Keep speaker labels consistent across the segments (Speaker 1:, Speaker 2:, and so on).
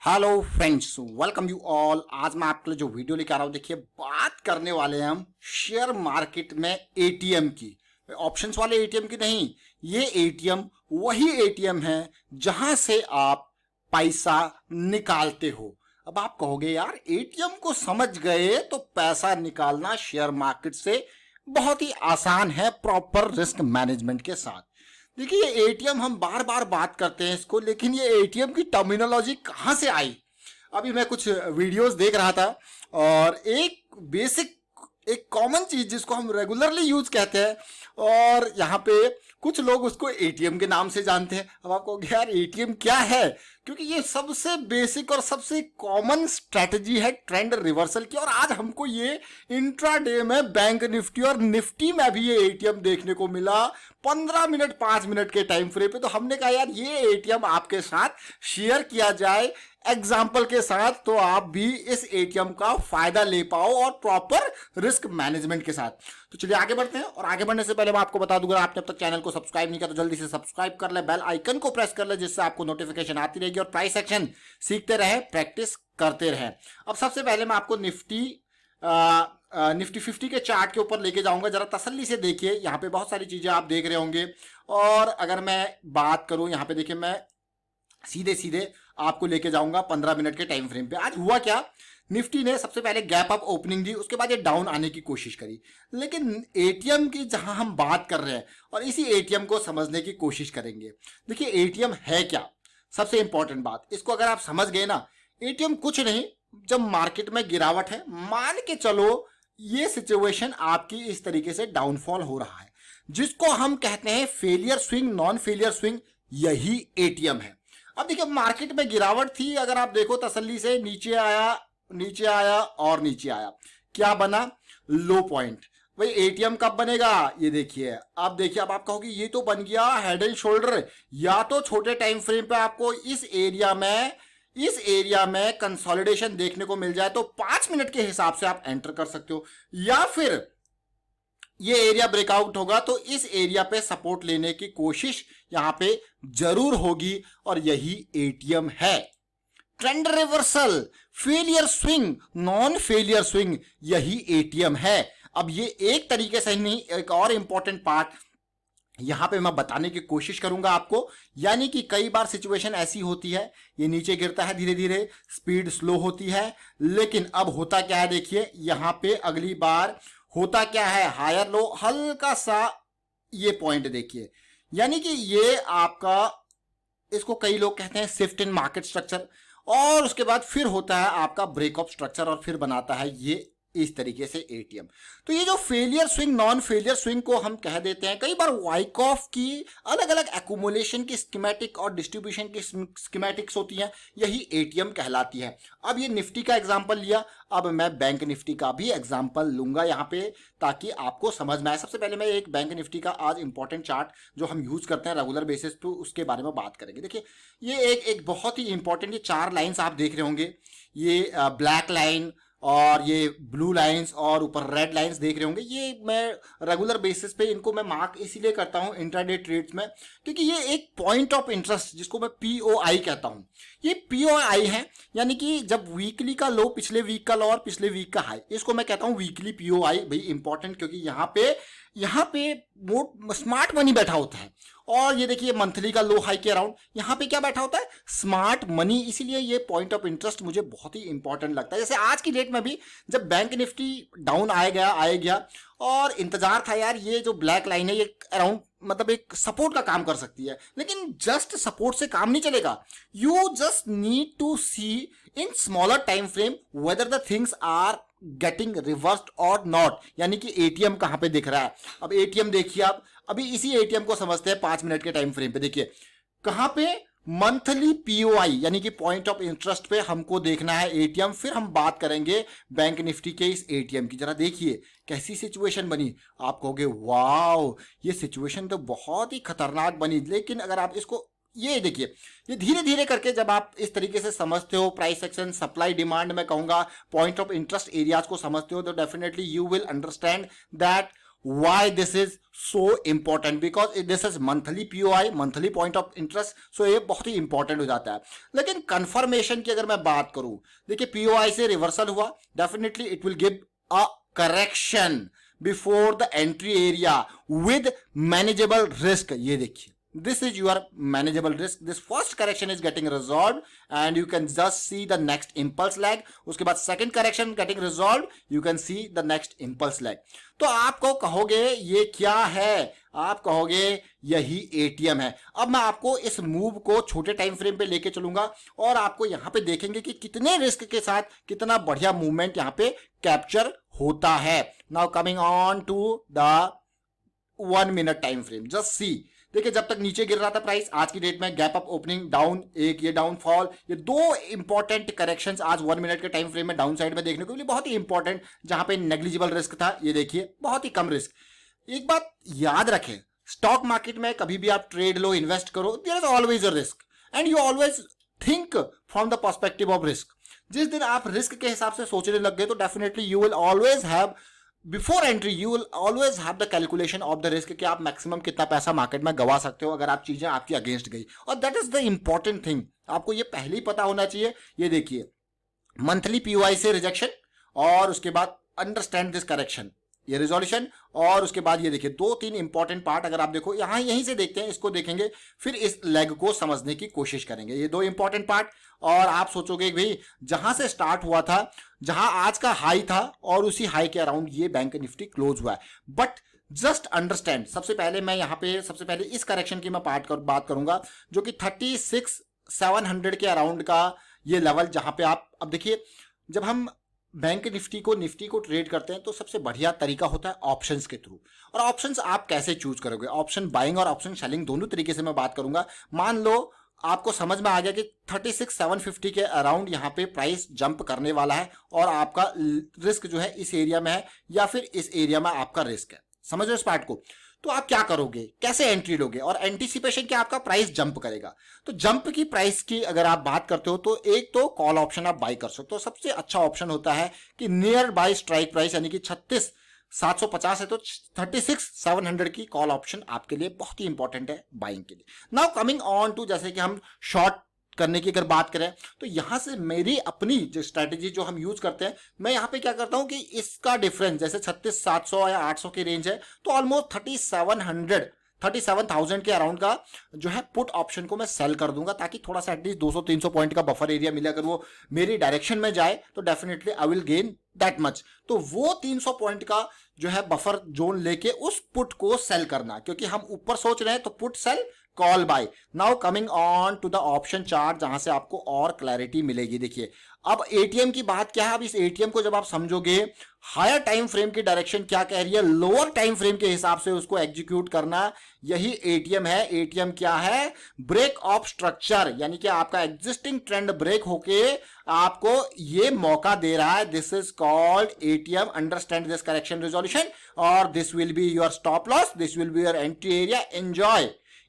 Speaker 1: Hello friends, welcome you all. आज मैं आपके लिए जो वीडियो लेकर आ रहा हूँ, देखिए बात करने वाले हैं हम शेयर मार्केट में एटीएम की। ऑप्शंस वाले एटीएम की नहीं, ये एटीएम वही एटीएम है जहां से आप पैसा निकालते हो। अब आप कहोगे यार एटीएम को समझ गए तो पैसा निकालना शेयर मार्केट से बहुत ही आसान है प्रॉपर रिस्क मैनेजमेंट के साथ। देखिए ये एटीएम हम बार बार बात करते हैं इसको, लेकिन ये एटीएम की टर्मिनोलॉजी कहाँ से आई। अभी मैं कुछ वीडियोस देख रहा था और एक बेसिक एक कॉमन चीज जिसको हम रेगुलरली यूज कहते हैं, और यहाँ पे कुछ लोग उसको एटीएम के नाम से जानते हैं। अब आपको यार एटीएम क्या है, क्योंकि ये सबसे बेसिक और सबसे कॉमन स्ट्रेटजी है ट्रेंड रिवर्सल की। और आज हमको ये इंट्राडे में बैंक निफ्टी और निफ्टी में भी ये एटीएम देखने को मिला 15 मिनट 5 मिनट के टाइम फ्रेम पे। तो हमने कहा यार ये एटीएम आपके साथ शेयर किया जाए एग्जाम्पल के साथ, तो आप भी इस एटीएम का फायदा ले पाओ और प्रॉपर रिस्क मैनेजमेंट के साथ। तो चलिए आगे बढ़ते हैं, और आगे बढ़ने से पहले मैं आपको बता दूंगा, आपने अब तक चैनल को सब्सक्राइब नहीं किया तो जल्दी से सब्सक्राइब कर ले, बेल आइकन को प्रेस कर ले, जिससे आपको नोटिफिकेशन आती रहेगी। और प्राइस एक्शन सीखते रहे, प्रैक्टिस करते रहे। अब सबसे पहले मैं आपको निफ्टी 50 के चार्ट के ऊपर लेके जाऊंगा। जरा तसल्ली से देखिए, यहाँ पे बहुत सारी चीजें आप देख रहे होंगे। और अगर मैं बात करूं, यहाँ पे देखिए मैं सीधे सीधे आपको लेके जाऊंगा 15 मिनट के टाइम फ्रेम पे। आज हुआ क्या, निफ्टी ने सबसे पहले गैप अप ओपनिंग दी, उसके बाद ये डाउन आने की कोशिश करी। लेकिन एटीएम की जहां हम बात कर रहे हैं और इसी एटीएम को समझने की कोशिश करेंगे। देखिए एटीएम है क्या, सबसे इंपॉर्टेंट बात, इसको अगर आप समझ गए ना, एटीएम कुछ नहीं। जब मार्केट में गिरावट है, मान के चलो ये सिचुएशन आपकी इस तरीके से डाउनफॉल हो रहा है, जिसको हम कहते हैं failure swing, non failure swing, यही एटीएम है। अब देखिए मार्केट में गिरावट थी, अगर आप देखो तसल्ली से, नीचे आया नीचे आया और नीचे आया, क्या बना, लो पॉइंट। भाई एटीएम कब बनेगा, ये देखिए। अब देखिए, अब आप कहोगे ये तो बन गया हेड एंड शोल्डर। या तो छोटे टाइम फ्रेम पे आपको इस एरिया में कंसोलिडेशन देखने को मिल जाए तो 5 मिनट के हिसाब से आप एंटर कर सकते हो, या फिर ये एरिया ब्रेकआउट होगा तो इस एरिया पे सपोर्ट लेने की कोशिश यहां पे जरूर होगी, और यही एटीएम है। Trend reversal, failure swing, non failure swing, यही एटीएम है। अब ये एक तरीके से ही नहीं, एक और इंपॉर्टेंट पार्ट यहां पे मैं बताने की कोशिश करूंगा आपको। यानी कि कई बार सिचुएशन ऐसी होती है, ये नीचे गिरता है धीरे धीरे, स्पीड स्लो होती है, लेकिन अब होता क्या है, देखिए यहां पे अगली बार होता क्या है, हायर लो, हल्का सा ये पॉइंट देखिए। यानी कि ये आपका, इसको कई लोग कहते हैं शिफ्ट इन मार्केट स्ट्रक्चर, और उसके बाद फिर होता है आपका ब्रेकअप स्ट्रक्चर, और फिर बनाता है ये इस तरीके से एटीएम। तो ये जो failure swing, non failure swing को हम कह देते हैं, कई बार वाइकॉफ की अलग अलग एक्यूमुलेशन की स्कीमेटिक और डिस्ट्रीब्यूशन की स्कीमेटिक्स होती हैं, यही एटीएम कहलाती है। अब ये निफ्टी का एग्जांपल लिया, अब मैं बैंक निफ्टी का भी एग्जांपल लूंगा यहाँ पे, ताकि आपको समझ में आए। सबसे पहले मैं एक बैंक निफ्टी का आज इंपॉर्टेंट चार्ट जो हम यूज करते हैं रेगुलर बेसिस पे, उसके बारे में बात करेंगे। देखिए ये एक बहुत ही इंपॉर्टेंट, ये 4 लाइन्स आप देख रहे होंगे, ये ब्लैक लाइन और ये ब्लू लाइंस और ऊपर रेड लाइंस देख रहे होंगे। ये मैं रेगुलर बेसिस पे इनको मैं मार्क इसीलिए करता हूं इंट्राडे ट्रेड्स में, क्योंकि ये एक पॉइंट ऑफ इंटरेस्ट, जिसको मैं पीओआई कहता हूं, ये पीओआई है। यानी कि जब वीकली का लो, पिछले वीक का लो और पिछले वीक का हाई, इसको मैं कहता हूं वीकली पीओआई। भाई इंपॉर्टेंट, क्योंकि यहाँ पे स्मार्ट मनी बैठा होता है। और ये देखिए मंथली का लो हाई के अराउंड, यहाँ पे क्या बैठा होता है, स्मार्ट मनी। इसीलिए ये पॉइंट ऑफ इंटरेस्ट मुझे बहुत ही इंपॉर्टेंट लगता है। जैसे आज की डेट में भी जब बैंक निफ्टी डाउन आए गया और इंतजार था यार, ये जो ब्लैक लाइन है ये अराउंड मतलब एक सपोर्ट का काम कर सकती है, लेकिन जस्ट सपोर्ट से काम नहीं चलेगा। You just need to see in smaller time frame whether the things are getting reversed और नॉट। यानी कि एटीएम कहां पे दिख रहा है। अब एटीएम देखिए, आप अभी इसी एटीएम को समझते हैं 5 मिनट के टाइम फ्रेम पे। देखिए कहां पे, मंथली पीओआई यानी कि पॉइंट ऑफ इंटरेस्ट पे हमको देखना है एटीएम। फिर हम बात करेंगे बैंक निफ्टी के इस एटीएम की। जरा देखिए कैसी सिचुएशन बनी। आप कहोगे वाओ, ये सिचुएशन तो बहुत ही खतरनाक बनी। लेकिन अगर आप इसको, ये देखिए, ये धीरे धीरे करके जब आप इस तरीके से समझते हो, प्राइस एक्शन, सप्लाई डिमांड, मैं कहूंगा पॉइंट ऑफ इंटरेस्ट एरियाज को समझते हो, तो definitely you will understand that why this is so important, because this is monthly POI, monthly point of interest, so ये बहुत ही इंपॉर्टेंट हो जाता है। लेकिन कंफर्मेशन की अगर मैं बात करूं, देखिए पीओआई से रिवर्सल हुआ, definitely it will give a correction before the entry area with manageable risk. ये देखिए this is your manageable risk. This first correction is getting resolved and you can just see the next impulse lag. उसके बाद second correction getting resolved, you can see the next impulse lag. तो आपको कहोगे ये क्या है, आप कहोगे यही एटीएम है। अब मैं आपको इस मूव को छोटे टाइम फ्रेम पे लेके चलूंगा और आपको यहां पे देखेंगे कि कितने रिस्क के साथ कितना बढ़िया मूवमेंट यहां पे कैप्चर होता है। Now coming on to the 1 minute time frame, just see. देखिए जब तक नीचे गिर रहा था प्राइस, आज की डेट में गैप अप ओपनिंग डाउन, एक ये डाउनफॉल, ये दो इंपॉर्टेंट करेक्शंस आज 1 मिनट के टाइम फ्रेम में डाउन साइड में देखने को मिली, बहुत ही इंपॉर्टेंट, जहां पे नेग्लिजिबल रिस्क था, ये देखिए बहुत ही कम रिस्क। एक बात याद रखें, स्टॉक मार्केट में कभी भी आप ट्रेड लो, इन्वेस्ट करो, there is always a risk and you always think from the perspective of risk. जिस दिन आप रिस्क के हिसाब से सोचने लग गए तो definitely you will always have, before entry you will always have the calculation of the risk कि आप मैक्सिमम कितना पैसा मार्केट में गवा सकते हो अगर आप चीजें आपकी अगेंस्ट गई, और that is the important thing, आपको ये पहले ही पता होना चाहिए। ये देखिए मंथली पीओआई से रिजेक्शन और उसके बाद अंडरस्टैंड दिस करेक्शन, ये रिजोल्यूशन, और उसके बाद ये देखिए 2-3 इंपॉर्टेंट पार्ट अगर आप देखो यहां, यहीं से देखते हैं, इसको देखेंगे फिर इस लेग को समझने की कोशिश करेंगे। ये 2 इंपॉर्टेंट पार्ट, और आप सोचोगे भाई जहां से स्टार्ट हुआ था, जहां आज का हाई था और उसी हाई के अराउंड ये बैंक निफ्टी क्लोज हुआ है, बट जस्ट अंडरस्टैंड। सबसे पहले मैं यहां पे सबसे पहले इस करेक्शन की मैं बात करूंगा जो कि 36,700 के अराउंड का ये लेवल, जहां पे आप अब देखिए जब हम बैंक निफ्टी को ट्रेड करते हैं तो सबसे बढ़िया तरीका होता है ऑप्शंस के थ्रू। और ऑप्शंस आप कैसे चूज करोगे, ऑप्शन बाइंग और ऑप्शन सेलिंग दोनों तरीके से मैं बात करूंगा। मान लो आपको समझ में आ गया कि 36,750 के अराउंड यहाँ पे प्राइस जंप करने वाला है और आपका रिस्क जो है इस एरिया में है या फिर इस एरिया में आपका रिस्क है, समझ लो इस पार्ट को। तो आप क्या करोगे, कैसे एंट्री लोगे, और एंटीसिपेशन क्या आपका प्राइस जंप करेगा। तो जंप की प्राइस की अगर आप बात करते हो तो एक तो कॉल ऑप्शन आप बाई कर सकते हो। सबसे अच्छा ऑप्शन होता है कि नियर बाय स्ट्राइक प्राइस यानी कि 36,750 है तो 36,700 की कॉल ऑप्शन आपके लिए बहुत ही इंपॉर्टेंट है बाइंग के लिए। नाउ कमिंग ऑन टू, जैसे कि हम शॉर्ट करने की अगर बात करें तो यहां से मेरी अपनी जो स्ट्रेटेजी जो हम यूज करते हैं, मैं यहां पे क्या करता हूं कि इसका डिफरेंस जैसे 36,700 या 800 की रेंज है तो ऑलमोस्ट 37,000 के अराउंड का जो है पुट ऑप्शन को मैं सेल कर दूंगा, ताकि थोड़ा सा एटलीस्ट 200-300 पॉइंट का बफर एरिया मिले। अगर वो मेरी डायरेक्शन में जाए तो definitely I will gain that much. तो वो 300 पॉइंट का जो है बफर जोन लेके उस पुट को सेल करना, क्योंकि हम ऊपर सोच रहे हैं तो put sell call buy. Now coming on to the option chart, जहां से आपको और क्लैरिटी मिलेगी। देखिए अब एटीएम की बात क्या है, अब इस एटीएम को जब आप समझोगे, हायर टाइम फ्रेम की डायरेक्शन क्या कह रही है, लोअर टाइम फ्रेम के हिसाब से उसको एग्जीक्यूट करना, यही एटीएम है। एटीएम क्या है, ब्रेक ऑफ स्ट्रक्चर, यानी कि आपका एग्जिस्टिंग ट्रेंड ब्रेक होके आपको ये मौका दे रहा है। This is called ATM. Understand this correction resolution, और this will be your stop loss, this will be your entry area.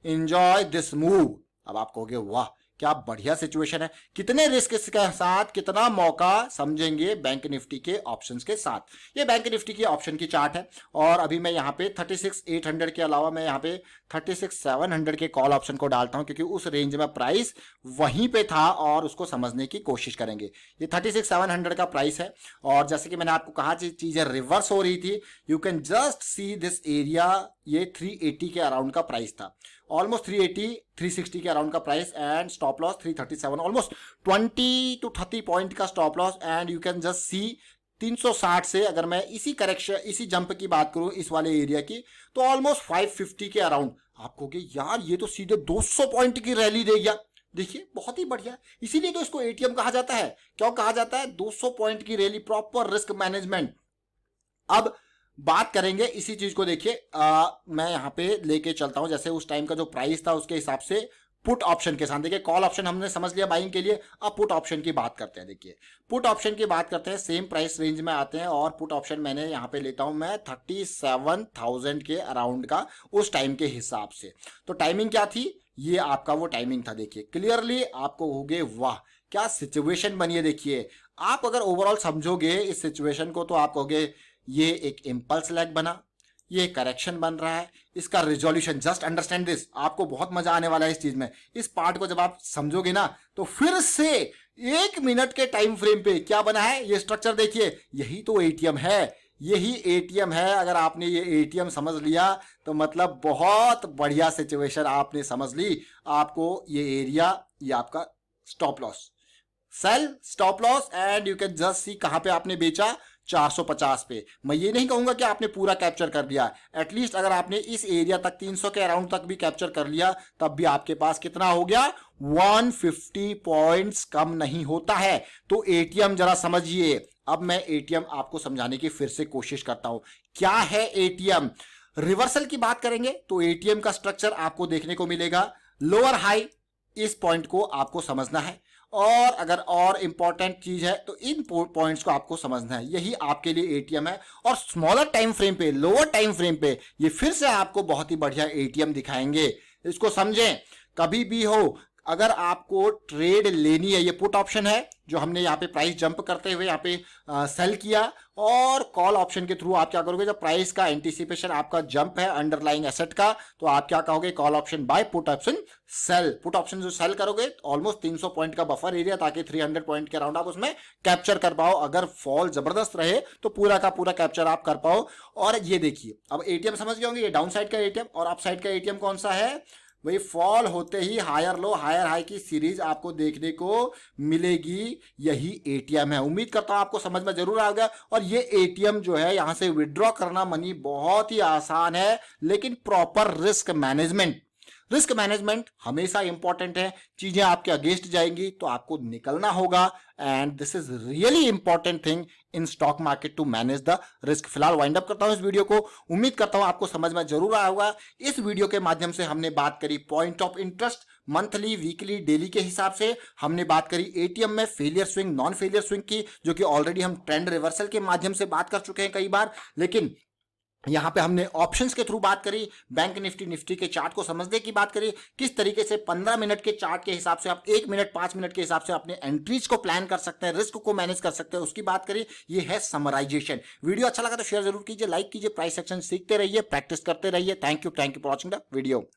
Speaker 1: Enjoy this move. अब आप कहोगे वाह क्या बढ़िया सिचुएशन है, कितने रिस्क के साथ कितना मौका, समझेंगे बैंक निफ्टी के ऑप्शंस के साथ। ये बैंक निफ्टी की ऑप्शन की चार्ट है, और अभी मैं यहाँ पे 36,800 के अलावा मैं यहाँ पे 36,700 के कॉल ऑप्शन को डालता हूँ, क्योंकि उस रेंज में प्राइस वहीं पे था और उसको समझने की कोशिश करेंगे। ये 36,700 का प्राइस है, और जैसे कि मैंने आपको कहा चीजें रिवर्स हो रही थी, you can just see this area. ये 380 के अराउंड का प्राइस था, ऑलमोस्ट 380-360 के अराउंड का price, and stop loss 337, almost 20-30 point का stop loss. And you can just see 360 से अगर मैं इसी करेक्शन, इसी जंप की बात करूं इस वाले एरिया की, तो ऑलमोस्ट 550 के अराउंड। आप कहोगे यार ये तो सीधे 200 पॉइंट की रैली दे गया। देखिए बहुत ही बढ़िया, इसीलिए तो इसको एटीएम कहा जाता है। क्यों कहा जाता है, 200 पॉइंट की रैली, प्रॉपर रिस्क मैनेजमेंट। अब बात करेंगे इसी चीज को। देखिए मैं यहां पे लेके चलता हूं, जैसे उस टाइम का जो प्राइस था उसके हिसाब से पुट ऑप्शन के साथ। देखिए कॉल ऑप्शन हमने समझ लिया बाइंग के लिए, अब पुट ऑप्शन की बात करते हैं। देखिए पुट ऑप्शन की बात करते हैं, सेम प्राइस रेंज में आते हैं, और पुट ऑप्शन मैंने यहाँ पे लेता हूं मैं 37,000 के अराउंड का उस टाइम के हिसाब से। तो टाइमिंग क्या थी, ये आपका वो टाइमिंग था। देखिए क्लियरली आपको होगे वाह क्या सिचुएशन बनी है। देखिए आप अगर ओवरऑल समझोगे इस सिचुएशन को तो आप कहोगे ये एक इंपल्स लैग बना, ये करेक्शन बन रहा है, इसका रिजोल्यूशन, जस्ट अंडरस्टैंड दिस, आपको बहुत मजा आने वाला है इस चीज में। इस पार्ट को जब आप समझोगे ना तो फिर से 1 मिनट के टाइम फ्रेम पे क्या बना है, ये स्ट्रक्चर देखिए, यही तो एटीएम है, यही एटीएम है। अगर आपने ये एटीएम समझ लिया तो मतलब बहुत बढ़िया सिचुएशन आपने समझ ली। आपको ये एरिया, ये आपका stop loss, sell stop loss, and you can just see कहां पे आपने बेचा, 450 पे। मैं ये नहीं कहूंगा कि आपने पूरा कैप्चर कर लिया, एटलीस्ट अगर आपने इस एरिया तक 300 के अराउंड तक भी कैप्चर कर लिया तब भी आपके पास कितना हो गया, 150 पॉइंट्स कम नहीं होता है। तो एटीएम जरा समझिए। अब मैं एटीएम आपको समझाने की फिर से कोशिश करता हूं। क्या है एटीएम? रिवर्सल की बात करेंगे तो एटीएम का स्ट्रक्चर आपको देखने को मिलेगा, लोअर हाई, इस पॉइंट को आपको समझना है। और अगर और इंपॉर्टेंट चीज है तो इन पॉइंट्स को आपको समझना है, यही आपके लिए एटीएम है। और स्मॉलर टाइम फ्रेम पे, लोअर टाइम फ्रेम पे ये फिर से आपको बहुत ही बढ़िया एटीएम दिखाएंगे। इसको समझें। कभी भी हो, अगर आपको ट्रेड लेनी है, ये पुट ऑप्शन है जो हमने यहाँ पे प्राइस जंप करते हुए यहाँ पे सेल किया, और कॉल ऑप्शन के थ्रू आप क्या करोगे, जब प्राइस का एंटीसिपेशन आपका जंप है अंडरलाइंग एसेट का, तो आप क्या कहोगे, call option buy, put option sell. Put option जो सेल करोगे ऑलमोस्ट 300 पॉइंट का बफर एरिया, ताकि 300 पॉइंट के अराउंड आप उसमें कैप्चर कर पाओ। अगर फॉल जबरदस्त रहे तो पूरा का पूरा कैप्चर आप कर पाओ। और ये देखिए, अब एटीएम समझ गए होंगे, ये डाउन साइड का एटीएम और अप साइड का एटीएम कौन सा है, वही फॉल होते ही हायर लो हायर हाई की सीरीज आपको देखने को मिलेगी, यही एटीएम है। उम्मीद करता हूं आपको समझ में जरूर आ गया। और ये एटीएम जो है, यहां से विड्रॉ करना मनी बहुत ही आसान है, लेकिन प्रॉपर रिस्क मैनेजमेंट हमेशा इंपॉर्टेंट है। चीजें आपके अगेंस्ट जाएंगी तो आपको निकलना होगा, and this is really important thing in stock market to manage the risk. फिलहाल वाइंड अप करता हूं इस वीडियो को। उम्मीद करता हूं आपको समझ में जरूर आया होगा। इस वीडियो के माध्यम से हमने बात करी point of interest, monthly, weekly, daily के हिसाब से। हमने बात करी एटीएम में failure swing, non failure swing की, जो कि ऑलरेडी हम ट्रेंड रिवर्सल के माध्यम से बात कर चुके हैं कई बार। लेकिन यहां पे हमने ऑप्शंस के थ्रू बात करी, बैंक निफ्टी के चार्ट को समझने की बात करी, किस तरीके से 15 मिनट के चार्ट के हिसाब से आप 1 मिनट 5 मिनट के हिसाब से अपने एंट्रीज को प्लान कर सकते हैं, रिस्क को मैनेज कर सकते हैं, उसकी बात करी। ये है समराइजेशन। वीडियो अच्छा लगा तो शेयर जरूर कीजिए, लाइक कीजिए, प्राइस सेक्शन सीखते रहिए, प्रैक्टिस करते रहिए। Thank you for watching the video.